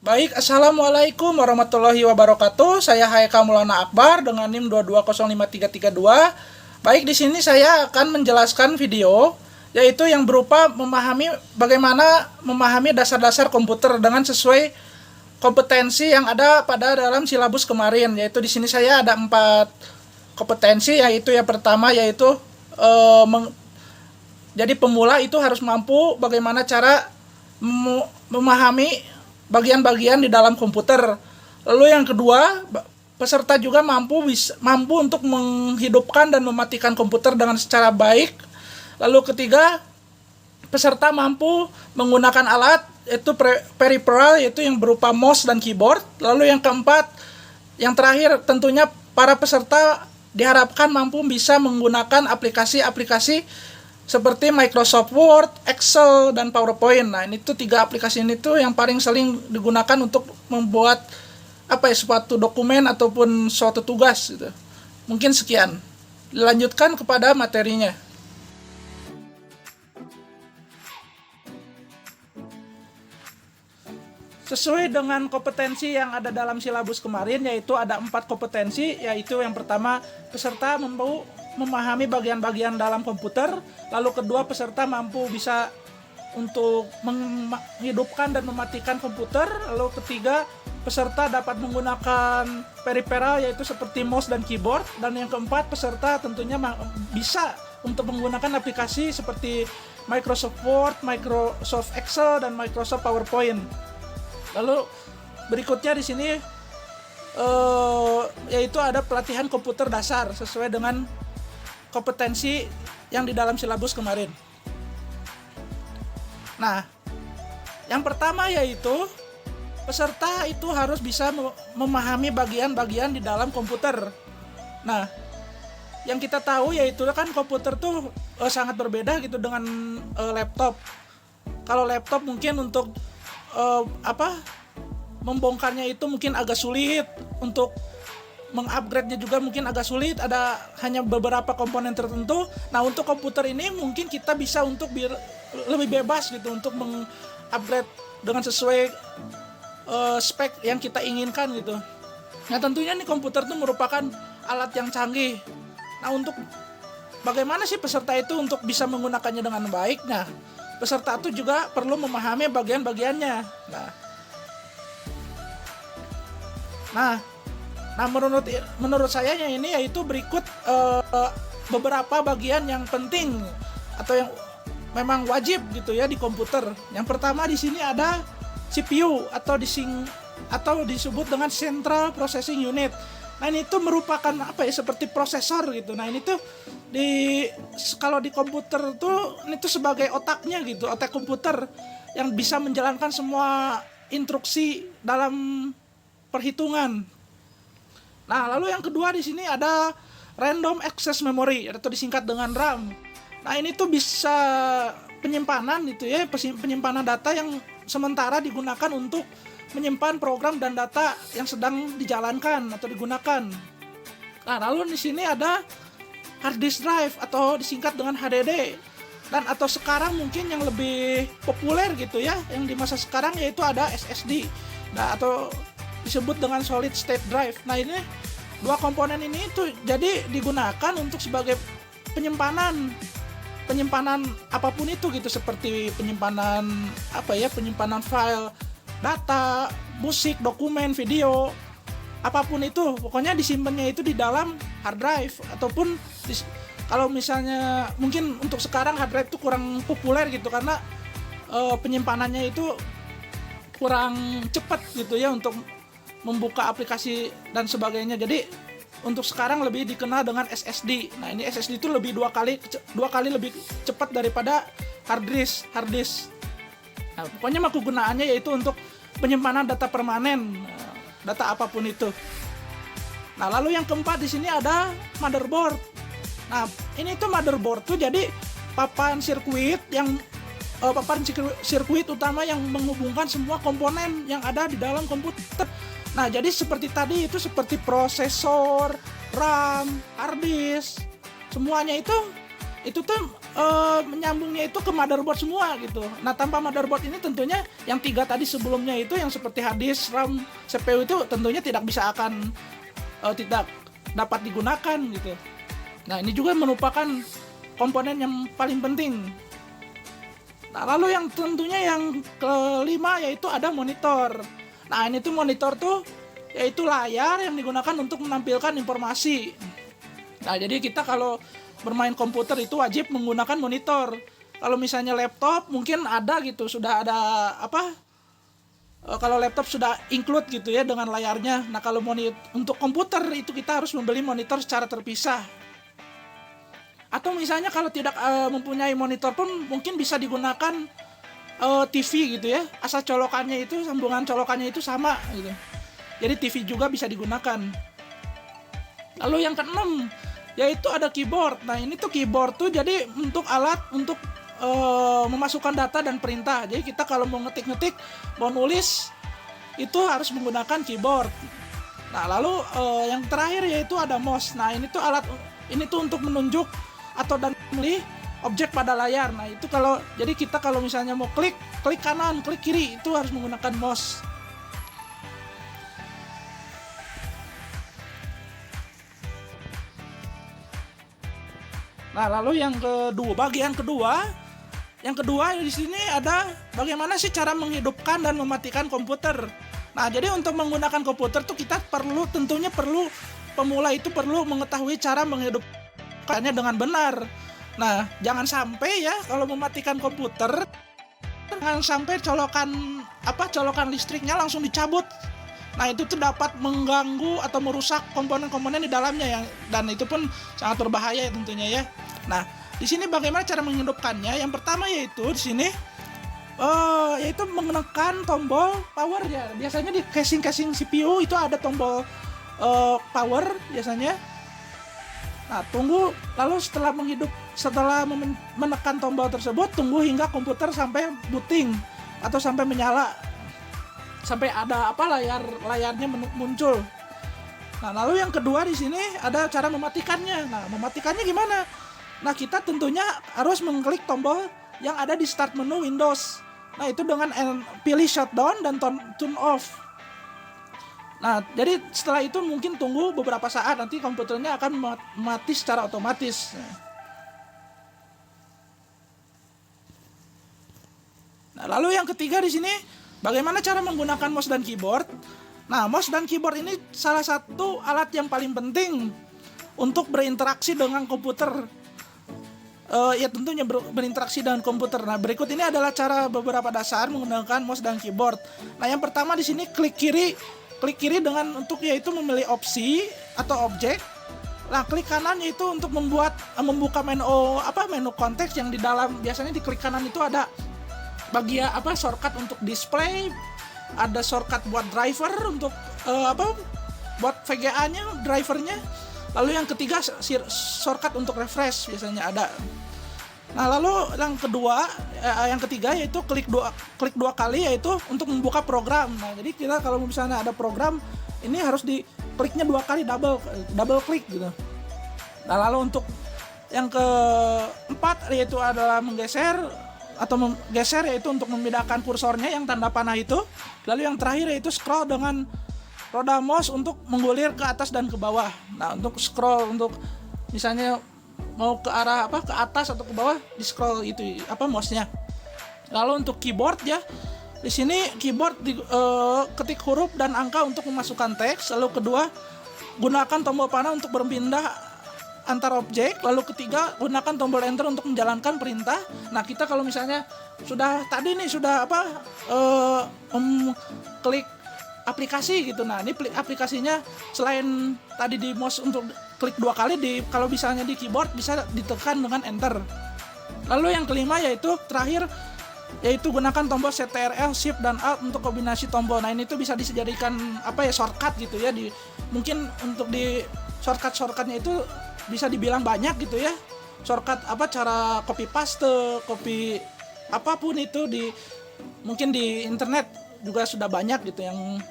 Baik, Assalamualaikum warahmatullahi wabarakatuh. Saya Haika Maulana Akbar dengan NIM 2205332. Baik, di sini saya akan menjelaskan video yaitu yang berupa bagaimana memahami dasar-dasar komputer dengan sesuai kompetensi yang ada pada dalam silabus kemarin. Yaitu di sini saya ada 4 kompetensi, yaitu yang pertama yaitu jadi pemula itu harus mampu bagaimana cara memahami bagian-bagian di dalam komputer. Lalu yang kedua, peserta juga mampu untuk menghidupkan dan mematikan komputer dengan secara baik. Lalu ketiga, peserta mampu menggunakan alat yaitu peripheral, yaitu yang berupa mouse dan keyboard. Lalu yang keempat, yang terakhir tentunya para peserta diharapkan mampu bisa menggunakan aplikasi-aplikasi seperti Microsoft Word, Excel, dan PowerPoint. Nah, ini tuh 3 aplikasi ini tuh yang paling sering digunakan untuk membuat suatu dokumen ataupun suatu tugas gitu. Mungkin sekian. Dilanjutkan kepada materinya. Sesuai dengan kompetensi yang ada dalam silabus kemarin, yaitu ada 4 kompetensi, yaitu yang pertama, peserta mampu memahami bagian-bagian dalam komputer. Lalu kedua, peserta mampu bisa untuk menghidupkan dan mematikan komputer. Lalu ketiga, peserta dapat menggunakan peripheral yaitu seperti mouse dan keyboard. Dan yang keempat, peserta tentunya bisa untuk menggunakan aplikasi seperti Microsoft Word, Microsoft Excel, dan Microsoft PowerPoint. Lalu berikutnya di sini yaitu ada pelatihan komputer dasar sesuai dengan kompetensi yang di dalam silabus kemarin. Nah, yang pertama yaitu peserta itu harus bisa memahami bagian-bagian di dalam komputer. Nah, yang kita tahu yaitu kan komputer tuh sangat berbeda gitu dengan laptop. Kalau laptop mungkin untuk membongkarnya itu mungkin agak sulit, untuk mengupgrade-nya juga mungkin agak sulit, ada hanya beberapa komponen tertentu. Nah, untuk komputer ini mungkin kita bisa untuk lebih bebas gitu untuk mengupgrade dengan sesuai spek yang kita inginkan gitu. Nah, tentunya nih komputer itu merupakan alat yang canggih. Nah, untuk bagaimana sih peserta itu untuk bisa menggunakannya dengan baik? Nah, peserta itu juga perlu memahami bagian-bagiannya. Nah, menurut saya ini yaitu berikut beberapa bagian yang penting atau yang memang wajib gitu ya di komputer. Yang pertama di sini ada CPU atau disebut dengan Central Processing Unit. Nah, ini tuh merupakan seperti prosesor gitu. Nah, ini tuh kalau di komputer tuh ini tuh sebagai otaknya gitu, otak komputer yang bisa menjalankan semua instruksi dalam perhitungan. Nah, lalu yang kedua di sini ada Random Access Memory atau disingkat dengan RAM. Nah, ini tuh bisa penyimpanan gitu ya, penyimpanan data yang sementara digunakan untuk menyimpan program dan data yang sedang dijalankan atau digunakan. Nah, lalu di sini ada hard disk drive atau disingkat dengan HDD. Dan atau sekarang mungkin yang lebih populer gitu ya, yang di masa sekarang yaitu ada SSD. Nah, atau disebut dengan solid state drive. Nah, ini 2 komponen ini tuh jadi digunakan untuk sebagai penyimpanan apapun itu gitu, seperti penyimpanan penyimpanan file data, musik, dokumen, video, apapun itu. Pokoknya disimpannya itu di dalam hard drive ataupun kalau misalnya mungkin untuk sekarang hard drive itu kurang populer gitu karena penyimpanannya itu kurang cepat gitu ya untuk membuka aplikasi dan sebagainya. Jadi untuk sekarang lebih dikenal dengan SSD. Nah, ini SSD itu lebih dua kali lebih cepat daripada hard disk. Nah, pokoknya kegunaannya yaitu untuk penyimpanan data permanen, data apapun itu. Nah, lalu yang keempat di sini ada motherboard. Nah, ini tuh motherboard tuh jadi papan sirkuit utama yang menghubungkan semua komponen yang ada di dalam komputer. Nah, jadi seperti tadi itu seperti prosesor, RAM, hard disk, semuanya itu itu tuh menyambungnya itu ke motherboard semua gitu. Nah, tanpa motherboard ini tentunya yang 3 tadi sebelumnya itu yang seperti hard disk, RAM, CPU itu tentunya tidak tidak dapat digunakan gitu. Nah, ini juga merupakan komponen yang paling penting. Nah, lalu yang tentunya yang kelima yaitu ada monitor. Nah, ini tuh monitor tuh yaitu layar yang digunakan untuk menampilkan informasi. Nah, jadi kita kalau bermain komputer itu wajib menggunakan monitor. Kalau misalnya laptop mungkin ada gitu, sudah ada kalau laptop sudah include gitu ya dengan layarnya. Nah, kalau untuk komputer itu kita harus membeli monitor secara terpisah. Atau misalnya kalau tidak mempunyai monitor pun mungkin bisa digunakan TV gitu ya. Asal sambungan colokannya itu sama gitu. Jadi TV juga bisa digunakan. Lalu yang keenam yaitu ada keyboard. Nah, ini tuh keyboard tuh jadi untuk alat untuk memasukkan data dan perintah. Jadi kita kalau mau ngetik-ngetik, mau nulis itu harus menggunakan keyboard. Nah, lalu yang terakhir yaitu ada mouse. Nah, ini tuh untuk menunjuk atau dan memilih objek pada layar. Nah, itu jadi kita kalau misalnya mau klik kanan, klik kiri itu harus menggunakan mouse. Nah, lalu bagian kedua di sini ada bagaimana sih cara menghidupkan dan mematikan komputer. Nah, jadi untuk menggunakan komputer tuh kita pemula itu perlu mengetahui cara menghidupkannya dengan benar. Nah, jangan sampai ya kalau mematikan komputer, jangan sampai colokan listriknya langsung dicabut. Nah, itu tuh dapat mengganggu atau merusak komponen-komponen di dalamnya dan itu pun sangat berbahaya tentunya ya. Nah, di sini bagaimana cara menghidupkannya? Yang pertama yaitu di sini yaitu menekan tombol power ya. Biasanya di casing CPU itu ada tombol power biasanya. Nah, lalu setelah menekan tombol tersebut, tunggu hingga komputer sampai booting atau sampai menyala. Sampai ada layarnya muncul. Nah, lalu yang kedua di sini ada cara mematikannya. Nah, mematikannya gimana? Nah, kita tentunya harus mengklik tombol yang ada di start menu Windows. Nah, itu dengan pilih shutdown dan turn off. Nah, jadi setelah itu mungkin tunggu beberapa saat, nanti komputernya akan mati secara otomatis. Nah, lalu yang ketiga di sini bagaimana cara menggunakan mouse dan keyboard? Nah, mouse dan keyboard ini salah satu alat yang paling penting untuk berinteraksi dengan komputer. Ya tentunya berinteraksi dengan komputer. Nah, berikut ini adalah beberapa dasar menggunakan mouse dan keyboard. Nah, yang pertama di sini klik kiri dengan untuk yaitu memilih opsi atau objek. Nah, klik kanan yaitu untuk membuka menu konteks yang di dalam. Biasanya di klik kanan itu ada bagian shortcut untuk display, ada shortcut buat driver untuk buat VGA-nya, drivernya. Lalu yang ketiga shortcut untuk refresh biasanya ada. Nah, lalu yang ketiga yaitu klik dua kali yaitu untuk membuka program. Nah, jadi kita kalau misalnya ada program ini harus dikliknya 2 kali, double klik gitu. Nah, lalu untuk yang keempat yaitu adalah menggeser yaitu untuk memindahkan kursornya yang tanda panah itu. Lalu yang terakhir yaitu scroll dengan roda mouse untuk menggulir ke atas dan ke bawah. Nah, untuk scroll untuk misalnya mau ke arah ke atas atau ke bawah, di scroll itu mouse-nya. Lalu untuk keyboard ya, di sini keyboard ketik huruf dan angka untuk memasukkan teks. Lalu kedua, gunakan tombol panah untuk berpindah antar objek. Lalu ketiga, gunakan tombol enter untuk menjalankan perintah. Nah, kita kalau misalnya sudah klik aplikasi gitu. Nah, ini aplikasinya selain tadi di mouse untuk klik 2 kali, kalau misalnya di keyboard bisa ditekan dengan enter. Lalu yang kelima yaitu gunakan tombol CTRL, Shift dan Alt untuk kombinasi tombol. Nah, ini tuh bisa dijadikan shortcut gitu ya. Mungkin untuk di shortcutnya itu bisa dibilang banyak gitu ya. Shortcut cara copy paste, copy apapun itu mungkin di internet juga sudah banyak gitu yang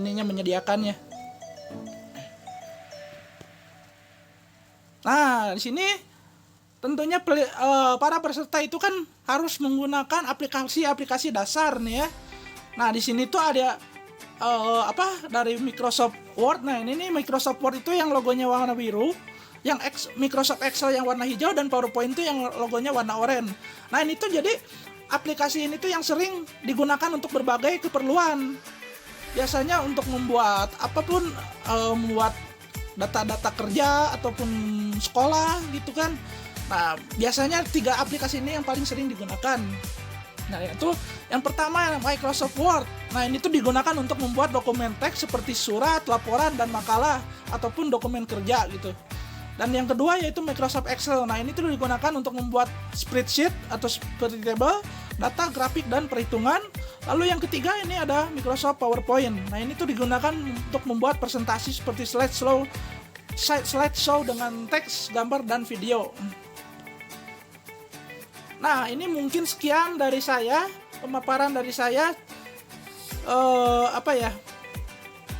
menyediakannya. Nah, di sini tentunya para peserta itu kan harus menggunakan aplikasi-aplikasi dasar nih ya. Nah, di sini tuh ada dari Microsoft Word. Nah, ini nih Microsoft Word itu yang logonya warna biru, yang Microsoft Excel yang warna hijau, dan PowerPoint itu yang logonya warna oranye. Nah, ini tuh jadi aplikasi ini tuh yang sering digunakan untuk berbagai keperluan. Biasanya untuk membuat apapun, membuat data-data kerja ataupun sekolah gitu kan. Nah, biasanya 3 aplikasi ini yang paling sering digunakan. Nah, yaitu yang pertama Microsoft Word. Nah, ini tuh digunakan untuk membuat dokumen teks seperti surat, laporan, dan makalah ataupun dokumen kerja gitu. Dan yang kedua yaitu Microsoft Excel. Nah, ini tuh digunakan untuk membuat spreadsheet atau seperti table, data, grafik, dan perhitungan. Lalu yang ketiga ini ada Microsoft PowerPoint. Nah, ini tuh digunakan untuk membuat presentasi seperti slideshow dengan teks, gambar, dan video. Nah, ini mungkin sekian dari saya, pemaparan dari saya,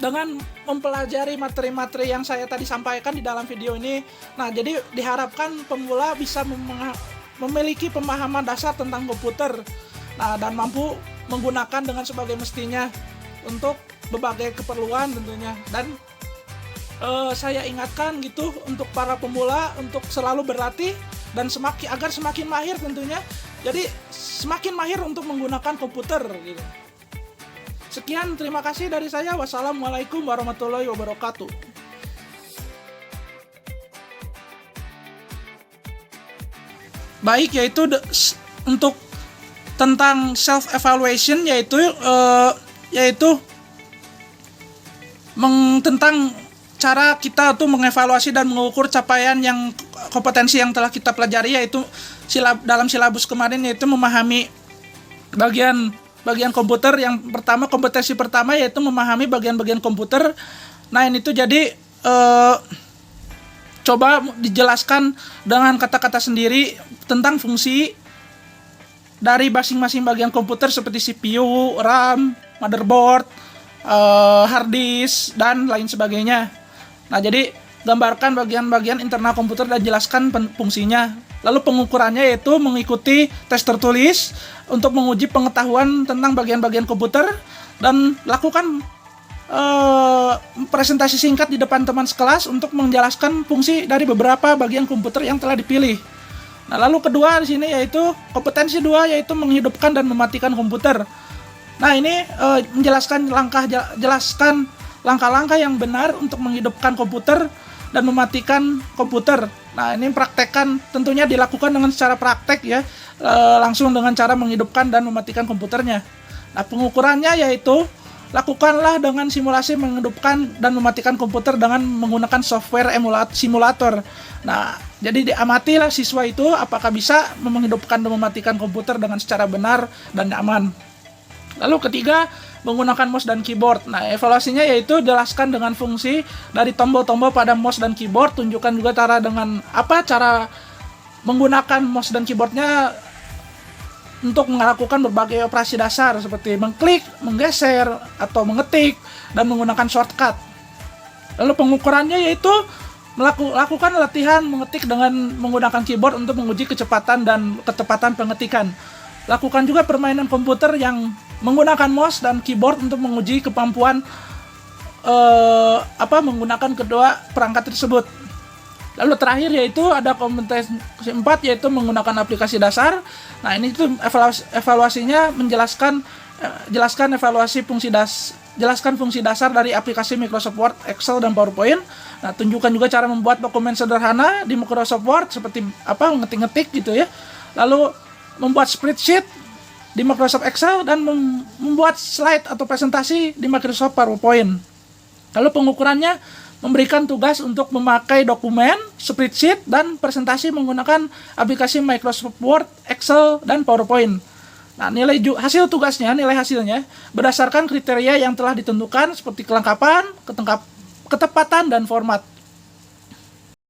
dengan mempelajari materi-materi yang saya tadi sampaikan di dalam video ini. Nah, jadi diharapkan pemula bisa memiliki pemahaman dasar tentang komputer, nah, dan mampu menggunakan dengan sebagai mestinya untuk berbagai keperluan tentunya. Dan saya ingatkan gitu untuk para pemula untuk selalu berlatih dan agar semakin mahir tentunya. Jadi semakin mahir untuk menggunakan komputer gitu. Sekian, terima kasih dari saya. Wassalamualaikum warahmatullahi wabarakatuh. Baik, yaitu untuk tentang self evaluation yaitu tentang cara kita tuh mengevaluasi dan mengukur capaian yang kompetensi yang telah kita pelajari, yaitu dalam silabus kemarin, yaitu memahami bagian komputer. Yang pertama, kompetensi pertama yaitu memahami bagian-bagian komputer. Nah, ini tuh jadi coba dijelaskan dengan kata-kata sendiri tentang fungsi dari masing-masing bagian komputer seperti CPU, RAM, motherboard, hard disk, dan lain sebagainya. Nah, jadi gambarkan bagian-bagian internal komputer dan jelaskan fungsinya. Lalu pengukurannya yaitu mengikuti tes tertulis untuk menguji pengetahuan tentang bagian-bagian komputer, dan lakukan presentasi singkat di depan teman sekelas untuk menjelaskan fungsi dari beberapa bagian komputer yang telah dipilih. Nah, lalu kedua di sini yaitu kompetensi 2 yaitu menghidupkan dan mematikan komputer. Nah, ini menjelaskan langkah-langkah yang benar untuk menghidupkan komputer dan mematikan komputer. Nah, ini praktekkan, tentunya dilakukan dengan secara praktek ya, langsung dengan cara menghidupkan dan mematikan komputernya. Nah, pengukurannya yaitu lakukanlah dengan simulasi menghidupkan dan mematikan komputer dengan menggunakan software simulator. Nah, jadi diamatilah siswa itu apakah bisa menghidupkan dan mematikan komputer dengan secara benar dan nyaman. Lalu ketiga, menggunakan mouse dan keyboard. Nah, evaluasinya yaitu jelaskan dengan fungsi dari tombol-tombol pada mouse dan keyboard. Tunjukkan juga cara menggunakan mouse dan keyboardnya untuk melakukan berbagai operasi dasar seperti mengklik, menggeser, atau mengetik, dan menggunakan shortcut. Lalu pengukurannya yaitu lakukan latihan mengetik dengan menggunakan keyboard untuk menguji kecepatan dan ketepatan pengetikan. Lakukan juga permainan komputer yang menggunakan mouse dan keyboard untuk menguji kemampuan menggunakan kedua perangkat tersebut. Lalu terakhir yaitu ada kompetensi 4 yaitu menggunakan aplikasi dasar. Nah, ini tuh evaluasinya jelaskan fungsi dasar dari aplikasi Microsoft Word, Excel, dan PowerPoint. Nah, tunjukkan juga cara membuat dokumen sederhana di Microsoft Word seperti ngetik-ngetik gitu ya. Lalu membuat spreadsheet di Microsoft Excel dan membuat slide atau presentasi di Microsoft PowerPoint. Lalu pengukurannya memberikan tugas untuk memakai dokumen, spreadsheet, dan presentasi menggunakan aplikasi Microsoft Word, Excel, dan PowerPoint. Nah, nilai hasilnya berdasarkan kriteria yang telah ditentukan seperti kelengkapan, ketepatan, dan format.